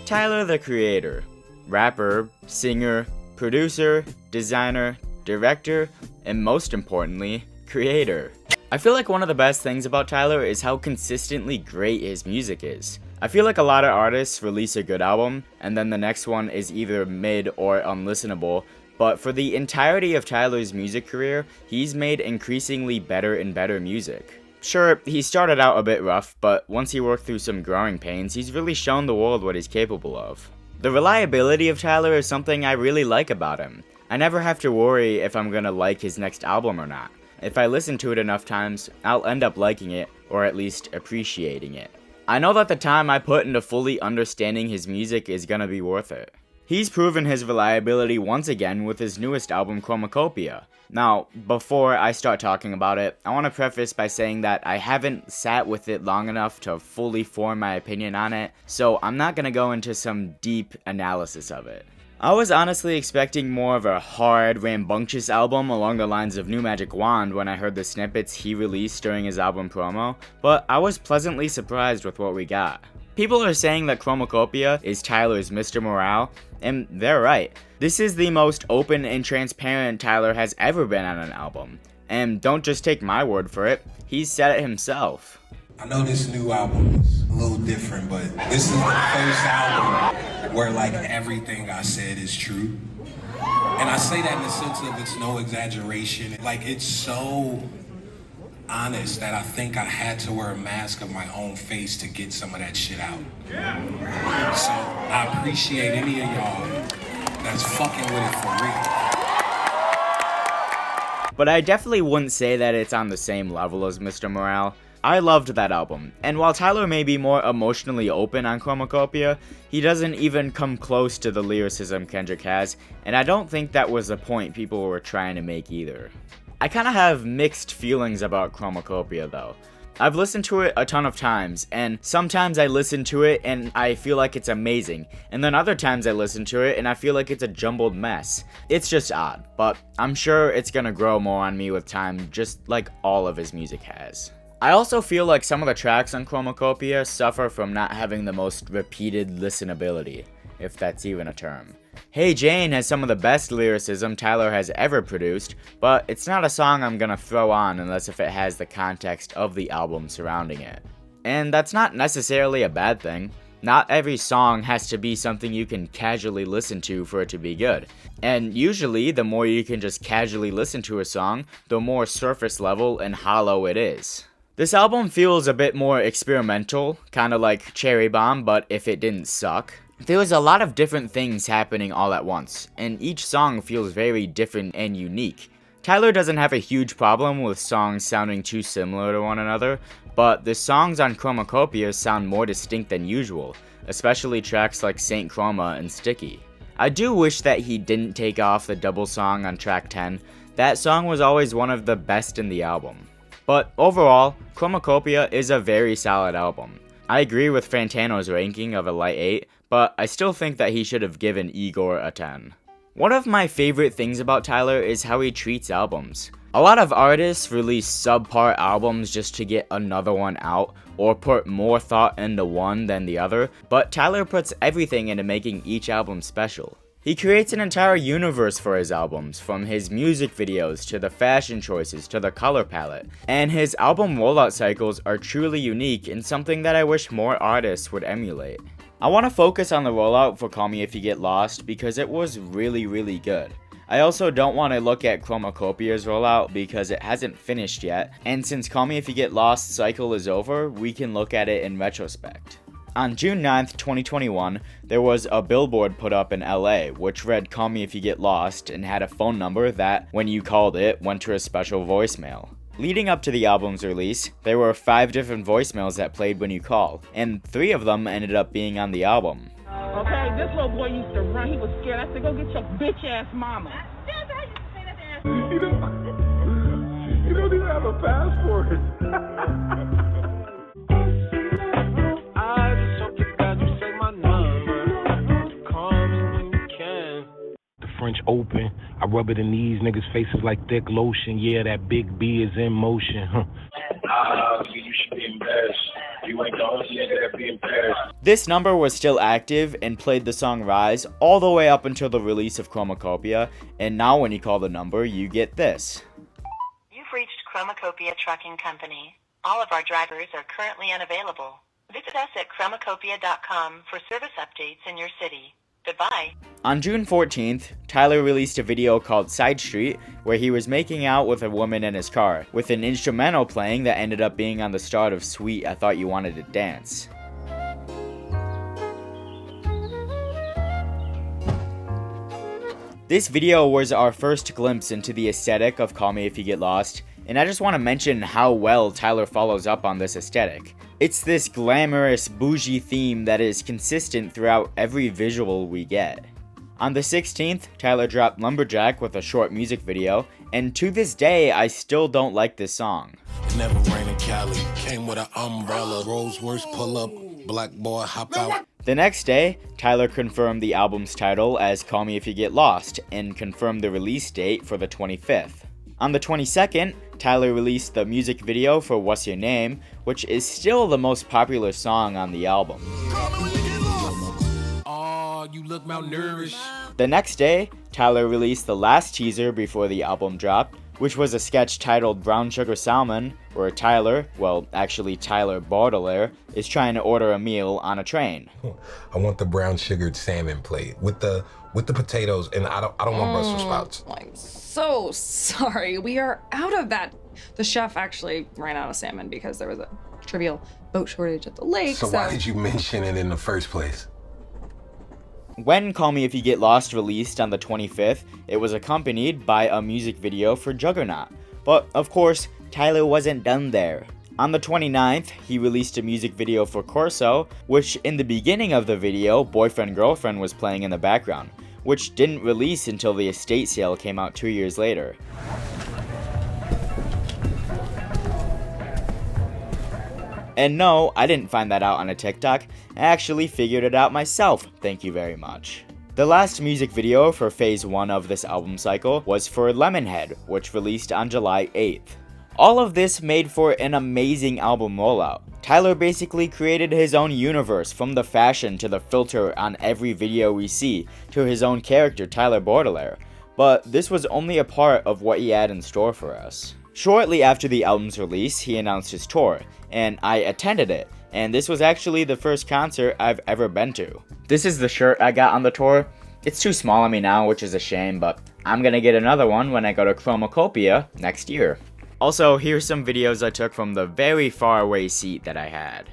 Tyler the Creator. Rapper, singer, producer, designer, director, and most importantly, creator. I feel like one of the best things about Tyler is how consistently great his music is. I feel like a lot of artists release a good album, and then the next one is either mid or unlistenable, but for the entirety of Tyler's music career, he's made increasingly better and better music. Sure, he started out a bit rough, but once he worked through some growing pains, he's really shown the world what he's capable of. The reliability of Tyler is something I really like about him. I never have to worry if I'm gonna like his next album or not. If I listen to it enough times, I'll end up liking it, or at least appreciating it. I know that the time I put into fully understanding his music is gonna be worth it. He's proven his reliability once again with his newest album, Chromakopia. Now, before I start talking about it, I want to preface by saying that I haven't sat with it long enough to fully form my opinion on it, so I'm not gonna go into some deep analysis of it. I was honestly expecting more of a hard, rambunctious album along the lines of New Magic Wand when I heard the snippets he released during his album promo, but I was pleasantly surprised with what we got. People are saying that Chromakopia is Tyler's Mr. Morale, and they're right. This is the most open and transparent Tyler has ever been on an album. And don't just take my word for it, he's said it himself. I know this new album is a little different, but this is the first album where like everything I said is true. And I say that in the sense of it's no exaggeration. Like it's so honest that I think I had to wear a mask of my own face to get some of that shit out. So I appreciate any of y'all that's fucking with it for real. But I definitely wouldn't say that it's on the same level as Mr. Morale. I loved that album, and while Tyler may be more emotionally open on Chromakopia, he doesn't even come close to the lyricism Kendrick has, and I don't think that was the point people were trying to make either. I kinda have mixed feelings about Chromakopia though. I've listened to it a ton of times, and sometimes I listen to it and I feel like it's amazing, and then other times I listen to it and I feel like it's a jumbled mess. It's just odd, but I'm sure it's gonna grow more on me with time, just like all of his music has. I also feel like some of the tracks on Chromakopia suffer from not having the most repeated listenability, if that's even a term. Hey Jane has some of the best lyricism Tyler has ever produced, but it's not a song I'm gonna throw on unless if it has the context of the album surrounding it. And that's not necessarily a bad thing. Not every song has to be something you can casually listen to for it to be good. And usually, the more you can just casually listen to a song, the more surface level and hollow it is. This album feels a bit more experimental, kinda like Cherry Bomb, but if it didn't suck. There was a lot of different things happening all at once, and each song feels very different and unique. Tyler doesn't have a huge problem with songs sounding too similar to one another, but the songs on Chromakopia sound more distinct than usual, especially tracks like Saint Chroma and Sticky. I do wish that he didn't take off the double song on track 10, that song was always one of the best in the album. But overall, Chromakopia is a very solid album. I agree with Fantano's ranking of a light 8, but I still think that he should have given Igor a 10. One of my favorite things about Tyler is how he treats albums. A lot of artists release subpar albums just to get another one out, or put more thought into one than the other, but Tyler puts everything into making each album special. He creates an entire universe for his albums, from his music videos to the fashion choices to the color palette, and his album rollout cycles are truly unique and something that I wish more artists would emulate. I want to focus on the rollout for Call Me If You Get Lost because it was really good. I also don't want to look at Chromakopia's rollout because it hasn't finished yet, and since Call Me If You Get Lost cycle is over, we can look at it in retrospect. On June 9th, 2021, there was a billboard put up in LA which read Call Me If You Get Lost and had a phone number that, when you called it, went to a special voicemail. Leading up to the album's release, there were 5 different voicemails that played when you call, and 3 of them ended up being on the album. Okay, this little boy used to run, he was scared. I said, go get your bitch ass mama. You don't even have a passport. French Open, I rub it in these niggas' faces like thick lotion. Yeah, that big B is in motion. You should be embarrassed. You ain't the only nigga that be embarrassed. This number was still active and played the song Rise all the way up until the release of Chromakopia, and now when you call the number, you get this. You've reached Chromakopia Trucking Company. All of our drivers are currently unavailable. Visit us at chromakopia.com for service updates in your city. Goodbye. On June 14th, Tyler released a video called Side Street where he was making out with a woman in his car, with an instrumental playing that ended up being on the start of Sweet I Thought You Wanted to Dance. This video was our first glimpse into the aesthetic of Call Me If You Get Lost, and I just want to mention how well Tyler follows up on this aesthetic. It's this glamorous, bougie theme that is consistent throughout every visual we get. On the 16th, Tyler dropped Lumberjack with a short music video, and to this day, I still don't like this song. It never rained in Cali, came with an umbrella, Rolls-Royce pull up, black boy hop out. The next day, Tyler confirmed the album's title as Call Me If You Get Lost, and confirmed the release date for the 25th. On the 22nd, Tyler released the music video for What's Your Name, which is still the most popular song on the album. Oh, you look malnourished. The next day, Tyler released the last teaser before the album dropped, which was a sketch titled Brown Sugar Salmon, where Tyler, well, actually Tyler Baudelaire, is trying to order a meal on a train. I want the brown sugared salmon plate with the potatoes, and I don't want Brussels sprouts. I'm so sorry. We are out of that. The chef actually ran out of salmon because there was a trivial boat shortage at the lake. So why did you mention it in the first place? When Call Me If You Get Lost released on the 25th, it was accompanied by a music video for Juggernaut. But, of course, Tyler wasn't done there. On the 29th, he released a music video for Corso, which in the beginning of the video, Boyfriend Girlfriend was playing in the background, which didn't release until the estate sale came out 2 years later. And no, I didn't find that out on a TikTok, I actually figured it out myself, thank you very much. The last music video for phase 1 of this album cycle was for Lemonhead, which released on July 8th. All of this made for an amazing album rollout. Tyler basically created his own universe, from the fashion to the filter on every video we see, to his own character Tyler Baudelaire. But this was only a part of what he had in store for us. Shortly after the album's release, he announced his tour, and I attended it, and this was actually the first concert I've ever been to. This is the shirt I got on the tour. It's too small on me now, which is a shame, but I'm gonna get another one when I go to Chromakopia next year. Also, here's some videos I took from the very far away seat that I had.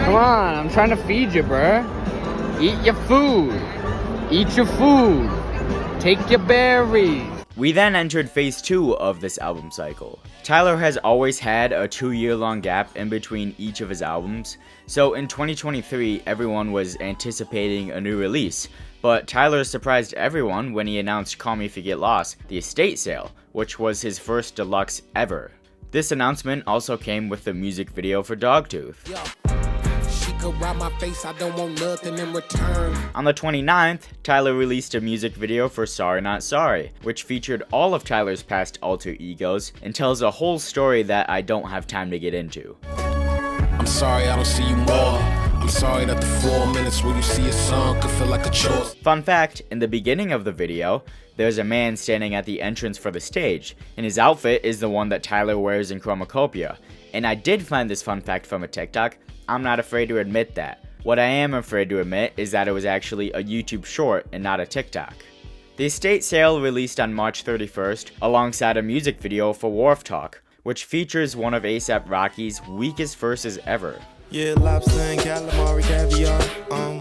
Come on, I'm trying to feed you, bruh. Eat your food. Eat your food. Take your berries. We then entered phase 2 of this album cycle. Tyler has always had a 2-year-long gap in between each of his albums, so in 2023 everyone was anticipating a new release, but Tyler surprised everyone when he announced Call Me If You Get Lost, the estate sale, which was his first deluxe ever. This announcement also came with the music video for Dogtooth. My face, I don't want nothing in return. On the 29th, Tyler released a music video for Sorry Not Sorry, which featured all of Tyler's past alter egos and tells a whole story that I don't have time to get into. I'm sorry I don't see you more. I'm sorry that the 4 minutes where you see a song could feel like a chore. Fun fact, in the beginning of the video, there's a man standing at the entrance for the stage, and his outfit is the one that Tyler wears in Chromakopia. And I did find this fun fact from a TikTok. I'm not afraid to admit that. What I am afraid to admit is that it was actually a YouTube short and not a TikTok. The estate sale released on March 31st alongside a music video for Wharf Talk, which features one of A$AP Rocky's weakest verses ever. Yeah, lobster and calamari caviar.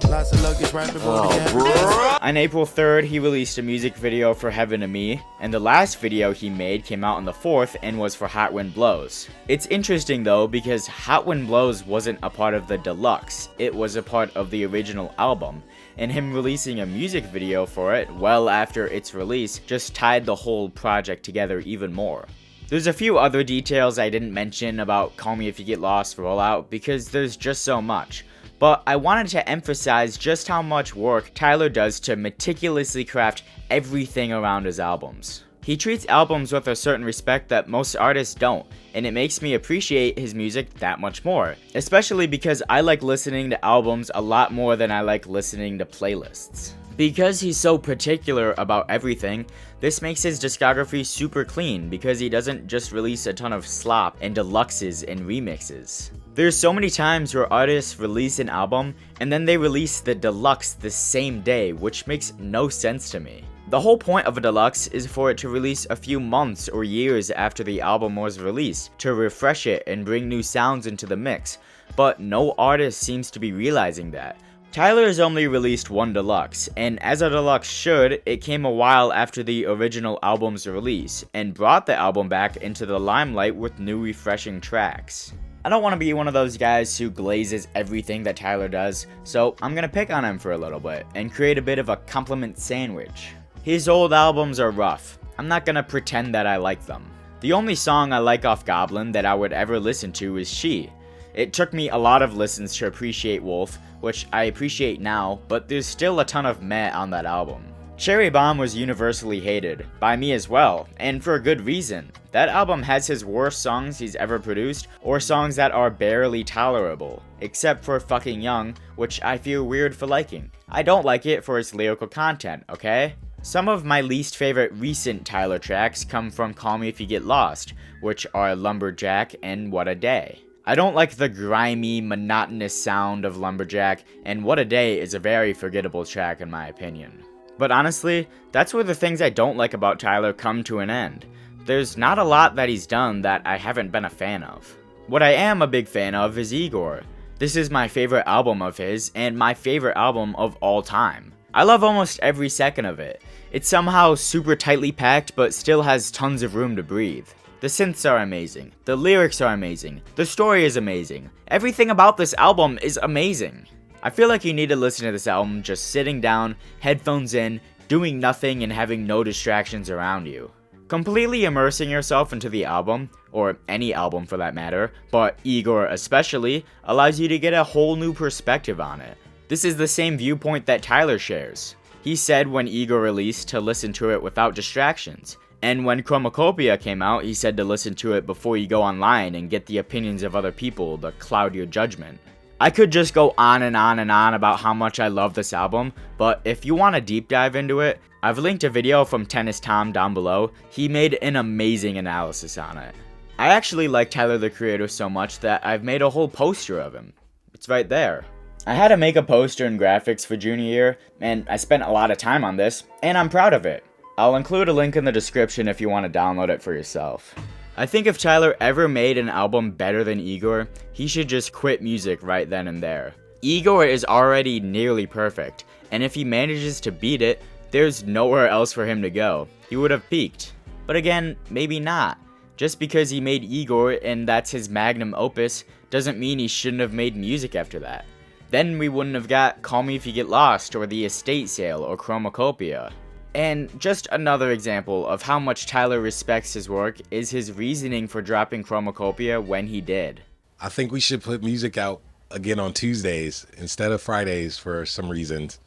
Lots of luggage right before the caviar. On April 3rd, he released a music video for Heaven to Me, and the last video he made came out on the 4th and was for Hot Wind Blows. It's interesting though, because Hot Wind Blows wasn't a part of the deluxe, it was a part of the original album, and him releasing a music video for it well after its release just tied the whole project together even more. There's a few other details I didn't mention about Call Me If You Get Lost Rollout because there's just so much, but I wanted to emphasize just how much work Tyler does to meticulously craft everything around his albums. He treats albums with a certain respect that most artists don't, and it makes me appreciate his music that much more, especially because I like listening to albums a lot more than I like listening to playlists. Because he's so particular about everything, this makes his discography super clean because he doesn't just release a ton of slop and deluxes and remixes. There's so many times where artists release an album and then they release the deluxe the same day, which makes no sense to me. The whole point of a deluxe is for it to release a few months or years after the album was released, to refresh it and bring new sounds into the mix, but no artist seems to be realizing that. Tyler has only released one deluxe, and as a deluxe should, it came a while after the original album's release, and brought the album back into the limelight with new refreshing tracks. I don't want to be one of those guys who glazes everything that Tyler does, so I'm gonna pick on him for a little bit, and create a bit of a compliment sandwich. His old albums are rough. I'm not gonna pretend that I like them. The only song I like off Goblin that I would ever listen to is She. It took me a lot of listens to appreciate Wolf, which I appreciate now, but there's still a ton of meh on that album. Cherry Bomb was universally hated, by me as well, and for a good reason. That album has his worst songs he's ever produced, or songs that are barely tolerable, except for Fucking Young, which I feel weird for liking. I don't like it for its lyrical content, okay? Some of my least favorite recent Tyler tracks come from Call Me If You Get Lost, which are Lumberjack and What a Day. I don't like the grimy, monotonous sound of Lumberjack, and What a Day is a very forgettable track in my opinion. But honestly, that's where the things I don't like about Tyler come to an end. There's not a lot that he's done that I haven't been a fan of. What I am a big fan of is Igor. This is my favorite album of his, and my favorite album of all time. I love almost every second of it. It's somehow super tightly packed, but still has tons of room to breathe. The synths are amazing, the lyrics are amazing, the story is amazing, everything about this album is amazing. I feel like you need to listen to this album just sitting down, headphones in, doing nothing and having no distractions around you. Completely immersing yourself into the album, or any album for that matter, but Igor especially, allows you to get a whole new perspective on it. This is the same viewpoint that Tyler shares. He said when Igor released to listen to it without distractions. And when Chromakopia came out, he said to listen to it before you go online and get the opinions of other people to cloud your judgment. I could just go on and on and on about how much I love this album, but if you want to deep dive into it, I've linked a video from Tennis Tom down below. He made an amazing analysis on it. I actually like Tyler the Creator so much that I've made a whole poster of him. It's right there. I had to make a poster and graphics for junior year, and I spent a lot of time on this, and I'm proud of it. I'll include a link in the description if you want to download it for yourself. I think if Tyler ever made an album better than Igor, he should just quit music right then and there. Igor is already nearly perfect, and if he manages to beat it, there's nowhere else for him to go. He would have peaked. But again, maybe not. Just because he made Igor and that's his magnum opus, doesn't mean he shouldn't have made music after that. Then we wouldn't have got Call Me If You Get Lost or The Estate Sale or Chromakopia. And just another example of how much Tyler respects his work is his reasoning for dropping Chromakopia when he did. I think we should put music out again on Tuesdays instead of Fridays for some reasons.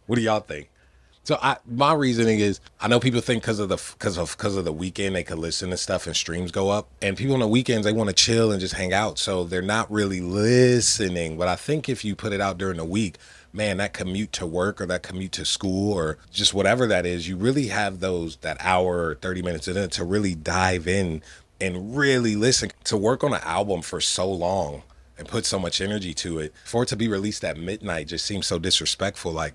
What do y'all think? So my reasoning is, I know people think because of the weekend they could listen to stuff and streams go up, and people on the weekends they want to chill and just hang out, so they're not really listening. But I think if you put it out during the week, man, that commute to work or that commute to school or just whatever that is, you really have that hour or 30 minutes in it to really dive in and really listen. To work on an album for so long and put so much energy to it, for it to be released at midnight just seems so disrespectful. Like,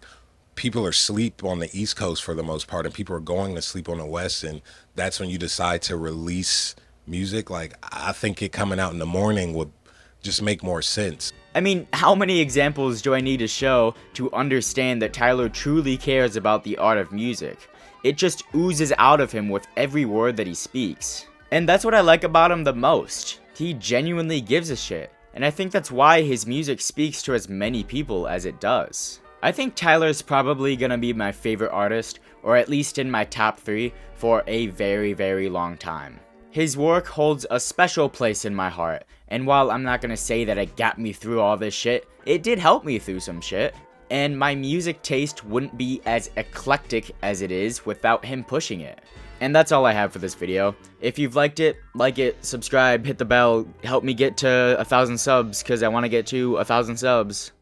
people are asleep on the East Coast for the most part, and people are going to sleep on the West, and that's when you decide to release music. Like, I think it coming out in the morning would just make more sense. I mean, how many examples do I need to show to understand that Tyler truly cares about the art of music? It just oozes out of him with every word that he speaks. And that's what I like about him the most. He genuinely gives a shit. And I think that's why his music speaks to as many people as it does. I think Tyler's probably gonna be my favorite artist, or at least in my top 3, for a very, very long time. His work holds a special place in my heart, and while I'm not gonna say that it got me through all this shit, it did help me through some shit, and my music taste wouldn't be as eclectic as it is without him pushing it. And that's all I have for this video. If you've liked it, like it, subscribe, hit the bell, help me get to 1,000 subs, because I want to get to 1,000 subs.